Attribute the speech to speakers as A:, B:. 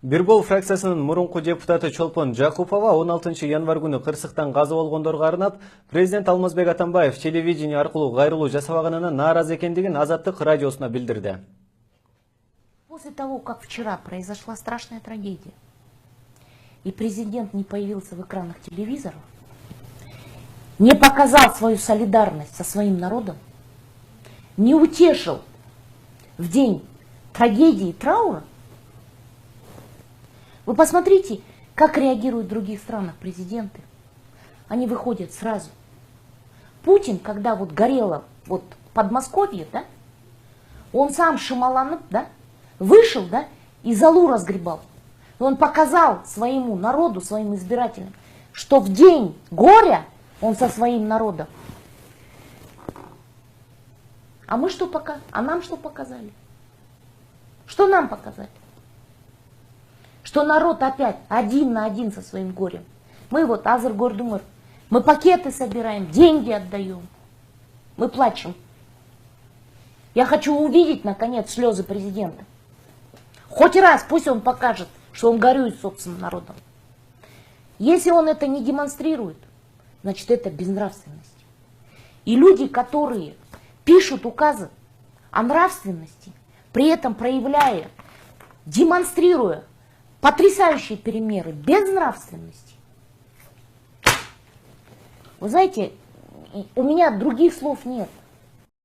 A: Биргол фракциясынын мурунку депутаты Чолпон Жакупова 16 январь күнү кырсыктан каза болгондорго арнап президент Алмазбек Атамбаев телевидение аркылуу кайрылуу жасабаганына нааразы экендигин Азаттык радиосуна билдирди.
B: После того, как вчера произошла страшная трагедия, и президент не появился в экранах телевизоров, не показал свою солидарность со своим народом, не утешил в день трагедии и траура, вы посмотрите, как реагируют в других странах президенты. Они выходят сразу. Путин, когда вот горело вот Подмосковье, да, он сам Шималанып, да, вышел, да, и золу разгребал. И он показал своему народу, своим избирателям, что в день горя он со своим народом. А мы что пока? А нам что показали? Что нам показали? Что народ опять один на один со своим горем. Мы вот Азыр Гордумыр, мы пакеты собираем, деньги отдаем. Мы плачем. Я хочу увидеть, наконец, слезы президента. Хоть раз пусть он покажет, что он горюет собственным народом. Если он это не демонстрирует, значит это безнравственность. И люди, которые пишут указы о нравственности, при этом проявляя, демонстрируя потрясающие примеры безнравственности. Вы знаете, у меня других слов нет.